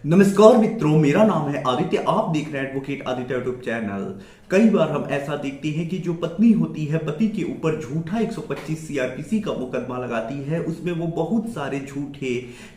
नमस्कार मित्रों, मेरा नाम है आदित्य। आप देख रहे हैं एडवोकेट आदित्य यूट्यूब चैनल। कई बार हम ऐसा देखते हैं कि जो पत्नी होती है पति के ऊपर झूठा 125 सीआरपीसी का मुकदमा लगाती है। उसमें वो बहुत सारे झूठे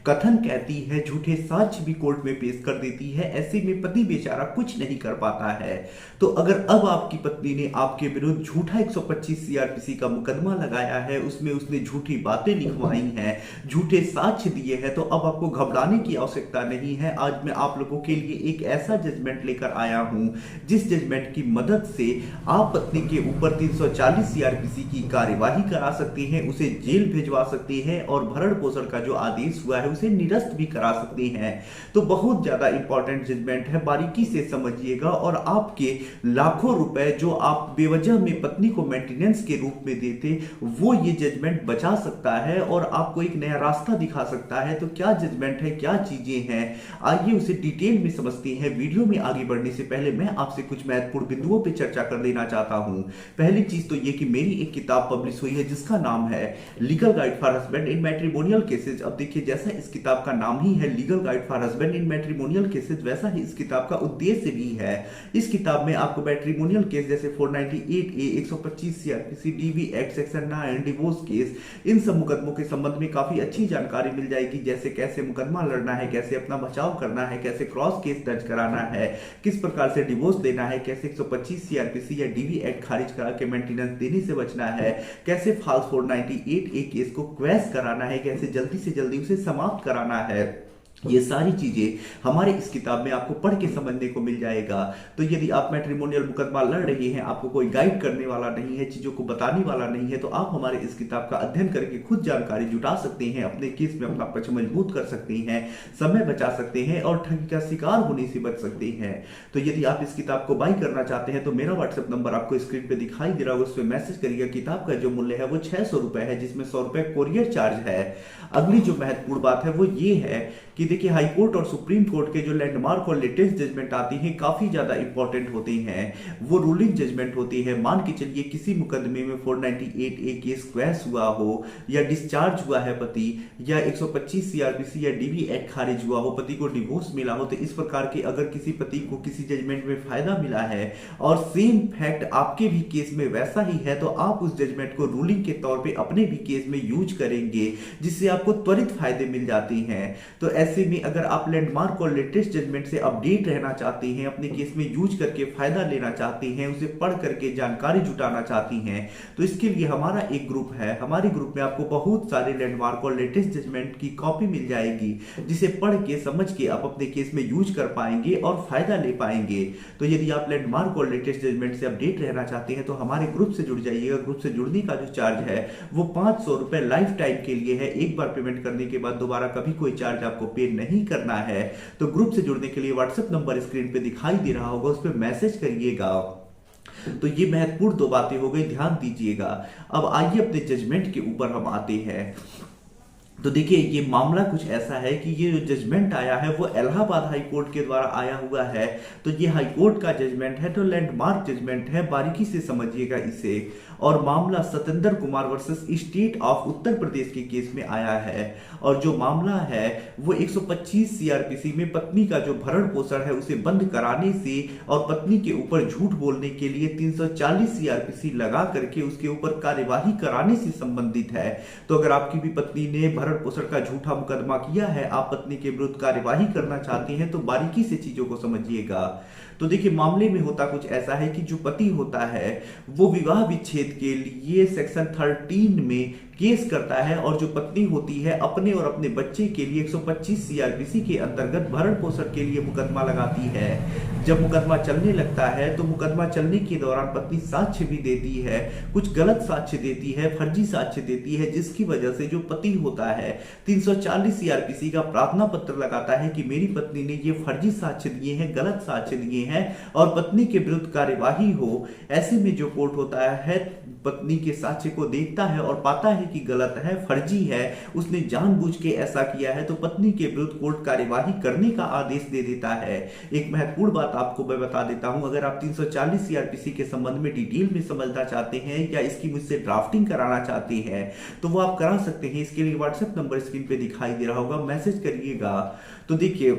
कथन कहती है, झूठे साक्ष्य भी कोर्ट में पेश कर देती है। ऐसे में पति बेचारा कुछ नहीं कर पाता है। तो अगर अब आपकी पत्नी ने आपके विरुद्ध झूठा 125 सीआरपीसी का मुकदमा लगाया है, उसमें उसने झूठी बातें लिखवाई हैं, झूठे साक्ष्य दिए हैं, तो अब आपको घबराने की आवश्यकता नहीं है। आज मैं आप लोगों के लिए एक ऐसा जजमेंट लेकर आया हूं जिस जजमेंट की मदद से आप पत्नी के ऊपर 340 सीआरपीसी की कार्यवाही करा सकते हैं, उसे जेल भिजवा सकते हैं और भरण पोषण का जो आदेश हुआ है उसे निरस्त भी करा सकते हैं। तो बहुत ज्यादा इंपॉर्टेंट जजमेंट है, बारीकी से समझिएगा और आपके लाखों रुपए जो आप बेवजह में पत्नी को मेंटेनेंस के रूप में देते, वो ये जजमेंट बचा सकता है और आपको एक नया रास्ता दिखा सकता है। तो क्या जजमेंट है, क्या चीजें हैं, आइए उसे डिटेल में समझते हैं। वीडियो में आगे बढ़ने से पहले मैं आपसे कुछ महत्वपूर्ण बिंदुओं पर चर्चा कर लेना चाहता हूं। पहली चीज तो यह कि मेरी एक किताब पब्लिश हुई है जिसका नाम है legal guide for husband in matrimonial cases. अब देखिए, जैसा इस किताब का नाम ही है legal guide for husband in matrimonial cases, वैसा ही इस किताब का उद्देश्य भी है। इस किताब में आपको मैट्रिमोनियल केस जैसे 498A, 125 CrPC, DV act section 9, divorce case, इन सब मुकदमों के संबंध में काफी अच्छी जानकारी मिल जाएगी। जैसे कैसे मुकदमा लड़ना है, कैसे अपना बचाव करना है, कैसे क्रॉस केस दर्ज कराना है, किस प्रकार से डिवोर्स देना है, कैसे 125 सीआरपीसी या डीवी एक्ट खारिज करा के मेंटेनेंस देने से बचना है, कैसे फॉल्स 498A केस को क्वैश कराना है, कैसे जल्दी से जल्दी उसे समाप्त कराना है। ये सारी चीजें हमारे इस किताब में आपको पढ़ के समझने को मिल जाएगा। तो यदि आप मैट्रिमोनियल मुकदमा लड़ रहे हैं, आपको कोई गाइड करने वाला नहीं है, चीजों को बताने वाला नहीं है, तो आप हमारे इस किताब का अध्ययन करके खुद जानकारी जुटा सकते हैं, अपने केस में अपना पक्ष मजबूत कर सकते हैं, समय बचा सकते हैं और ठगी का शिकार होने से बच सकते हैं। तो यदि आप इस किताब को बाई करना चाहते हैं तो मेरा व्हाट्सएप नंबर आपको स्क्रीन पे दिखाई दे रहा होगा, उस पर मैसेज करिएगा। किताब का जो मूल्य है वो 600 रुपए है, जिसमें 100 रुपए कोरियर चार्ज है। अगली जो महत्वपूर्ण बात है वो ये है कि देखिए, हाई कोर्ट और सुप्रीम कोर्ट के जो लैंडमार्क और लेटेस्ट जजमेंट आती हैं काफी ज्यादा इंपॉर्टेंट होते हैं। वो रूलिंग जजमेंट होती है। मान के चलिए किसी मुकदमे में 498A केस क्वैश हुआ हो, या डिस्चार्ज हुआ है पति, या 125 सीआरपीसी या डीवी एक्ट खारिज हुआ हो, पति को डिवोर्स मिला हो, तो इस प्रकार के अगर किसी पति को किसी जजमेंट में फायदा मिला है और सेम फैक्ट आपके भी केस में वैसा ही है, तो आप उस जजमेंट को रूलिंग के तौर पर अपने भी केस में यूज करेंगे, जिससे आपको त्वरित फायदे मिल जाते हैं। तो ऐसे में अगर आप लैंडमार्क और लेटेस्ट जजमेंट से अपडेट रहना चाहते हैं, अपने केस में यूज करके फायदा लेना चाहते हैं, उसे पढ़ करके जानकारी जुटाना चाहती हैं, तो इसके लिए हमारा एक ग्रुप है। हमारे ग्रुप में आपको बहुत सारे लैंडमार्क और लेटेस्ट जजमेंट की कॉपी मिल जाएगी, जिसे पढ़ के समझ के आप अपने केस में यूज कर पाएंगे और फायदा ले पाएंगे। तो यदि आप लैंडमार्क और लेटेस्ट जजमेंट से अपडेट रहना चाहते हैं तो हमारे ग्रुप से जुड़ जाइएगा। ग्रुप से जुड़ने का जो चार्ज है वो 500 रुपए लाइफ टाइम के लिए है। एक बार पेमेंट करने के बाद दोबारा कभी कोई चार्ज आपको पे नहीं करना है। तो ग्रुप से जुड़ने के लिए व्हाट्सएप नंबर स्क्रीन पे दिखाई दे रहा होगा, उस पर मैसेज करिएगा। तो ये महत्वपूर्ण दो बातें हो गई, ध्यान दीजिएगा। अब आइए अपने जजमेंट के ऊपर हम आते हैं। तो देखिए, ये मामला कुछ ऐसा है कि ये जो जजमेंट आया है वो इलाहाबाद हाई कोर्ट के द्वारा आया हुआ है। तो ये हाई कोर्ट का जजमेंट है, तो लैंडमार्क जजमेंट है, बारीकी से समझिएगा इसे। और मामला Satendra Kumar versus state of Uttar Pradesh के केस में आया है। और जो मामला है वो 125 सीआरपीसी में पत्नी का जो भरण पोषण है उसे बंद कराने से और पत्नी के ऊपर झूठ बोलने के लिए 340 सीआरपीसी लगा करके उसके ऊपर कार्यवाही कराने से संबंधित है। तो अगर आपकी भी पत्नी ने भरण पोषण का झूठा मुकदमा किया है, आप पत्नी के विरुद्ध कार्यवाही करना चाहते हैं, तो बारीकी से चीजों को समझिएगा। तो देखिए, मामले में होता कुछ ऐसा है कि जो पति होता है वो विवाह विच्छेद के लिए सेक्शन 13 में केस करता है, और जो पत्नी होती है अपने और अपने बच्चे के लिए 125 सीआरपीसी के अंतर्गत भरण पोषण के लिए मुकदमा लगाती है। जब मुकदमा चलने लगता है तो मुकदमा चलने के दौरान पत्नी साक्ष्य भी देती है, कुछ गलत साक्ष्य देती है, फर्जी साक्ष्य देती है, जिसकी वजह से जो पति होता है 340 सीआरपीसी का प्रार्थना पत्र लगाता है कि मेरी पत्नी ने ये फर्जी साक्ष्य दिए हैं, गलत साक्ष्य दिए हैं और पत्नी के विरुद्ध कार्यवाही हो। ऐसे में जो कोर्ट होता है पत्नी के साक्ष्य को देखता है और पाता है कि गलत है, फर्जी है, उसने जानबूझ के ऐसा किया है, तो पत्नी के विरुद्ध कोर्ट कार्यवाही करने का आदेश दे देता है। एक महत्वपूर्ण बात आपको मैं बता देता हूं, अगर आप 340 सीआरपीसी के संबंध में डिटेल में समझना चाहते हैं या इसकी मुझसे ड्राफ्टिंग कराना चाहते हैं तो वो आप करा सकते हैं। इसके लिए व्हाट्सएप नंबर स्क्रीन पे दिखाई दे रहा होगा, मैसेज करिएगा। तो देखिए,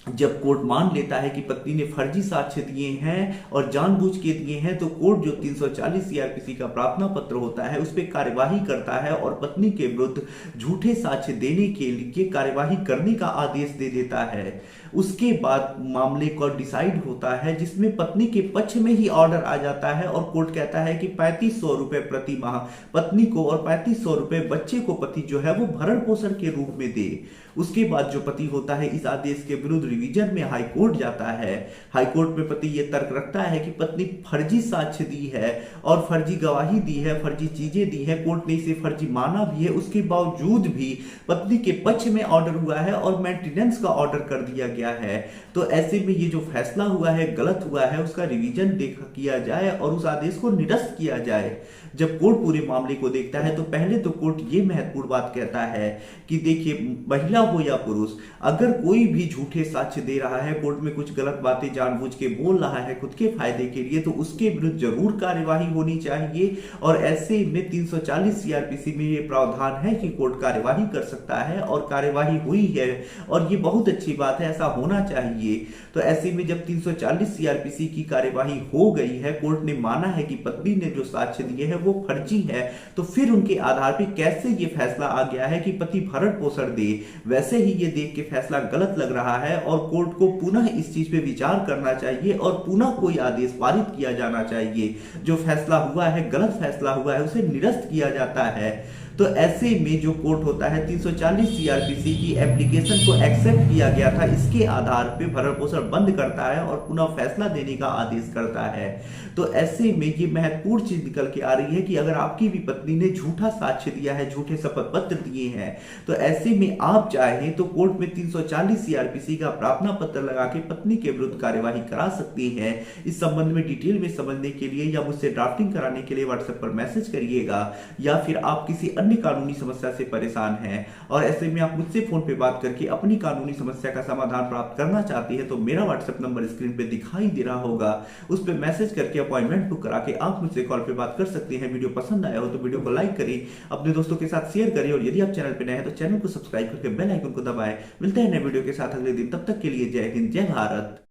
जब कोर्ट मान लेता है कि पत्नी ने फर्जी साक्ष्य दिए हैं और जानबूझ के दिए हैं, तो कोर्ट जो 340 सीआरपीसी का प्रार्थना पत्र होता है उस पर कार्यवाही करता है और पत्नी के विरुद्ध झूठे साक्ष्य देने के लिए कार्यवाही करने का आदेश दे देता है। उसके बाद मामले को डिसाइड होता है, जिसमें पत्नी के पक्ष में ही ऑर्डर आ जाता है और कोर्ट कहता है कि 3500 रुपए प्रति माह पत्नी को और 3500 रुपए बच्चे को पति जो है वो भरण पोषण के रूप में दे। उसके बाद जो पति होता है इस आदेश के विरुद्ध रिवीजन में हाई कोर्ट जाता है। हाई कोर्ट में पति ये तर्क रखता है कि पत्नी फर्जी साक्ष्य दी है और फर्जी गवाही दी है, फर्जी चीजें दी है, कोर्ट ने इसे फर्जी माना भी है, उसके बावजूद भी पत्नी के पक्ष में ऑर्डर हुआ है और मेंटेनेंस का ऑर्डर कर दिया गया है। तो ऐसे में ये जो फैसला हुआ है गलत हुआ है, उसका रिवीजन देखा किया जाए और उस आदेश को निरस्त किया जाए। जब कोर्ट पूरे मामले को देखता है तो पहले तो कोर्ट ये महत्वपूर्ण बात कहता है कि देखिए, महिला हो या पुरुष, अगर कोई भी झूठे साक्ष्य दे रहा है, कोर्ट में कुछ गलत बातें जानबूझ के बोल रहा है खुद के फायदे के लिए, तो उसके विरुद्ध जरूर कार्यवाही होनी चाहिए। और ऐसे में 340 सीआरपीसी में ये प्रावधान है कि कोर्ट कार्यवाही कर सकता है और कार्यवाही हुई है और ये बहुत अच्छी बात है, ऐसा होना चाहिए। तो ऐसे में जब 340 सीआरपीसी की कार्यवाही हो गई है, कोर्ट ने माना है कि पत्नी ने जो साक्ष्य दिए हैं वो फर्जी है, तो फिर उनके आधार पर कैसे ये फैसला आ गया है कि पति भरण पोषण दे, वैसे ही ये देख के फैसला गलत लग रहा है और कोर्ट को पुनः इस चीज पे विचार करना चाहिए और पुनः कोई आदेश पारित किया जाना चाहिए। जो फैसला हुआ है, गलत फैसला हुआ है, उसे निरस्त किया जाता है। तो ऐसे में जो कोर्ट होता है 340 सीआरपीसी की एप्लीकेशन को एक्सेप्ट किया गया था, इसके आधार पे भरण पोषण बंद करता है और पुनः फैसला देने का आदेश करता है। तो ऐसे में ये महत्वपूर्ण चीज निकल के आ रही है कि अगर आपकी भी पत्नी ने झूठा साक्ष्य दिया है, झूठे शपथ पत्र दिए हैं, तो ऐसे में आप चाहें तो कोर्ट में 340 सीआरपीसी का प्रार्थना पत्र लगा के पत्नी के विरुद्ध कार्यवाही करा सकती है। इस संबंध में डिटेल में समझने के लिए या मुझसे ड्राफ्टिंग कराने के लिए व्हाट्सएप पर मैसेज करिएगा, या फिर आप किसी अन्य कानूनी समस्या से परेशान हैं और ऐसे में आप मुझसे फोन पे बात करके अपनी कानूनी समस्या का समाधान प्राप्त करना चाहते हैं, तो मेरा व्हाट्सएप नंबर स्क्रीन पे दिखाई दे रहा होगा, उस पर मैसेज करके अपॉइंटमेंट बुक करा के आप मुझसे कॉल पे बात कर सकते हैं। वीडियो पसंद आया हो तो वीडियो को लाइक करें, अपने दोस्तों के साथ शेयर करें और यदि आप चैनल पे नए हैं तो चैनल को सब्सक्राइब करके बेल आइकन को दबाएं। मिलते हैं नए वीडियो के साथ अगले दिन, तब तक के लिए जय हिंद, जय भारत।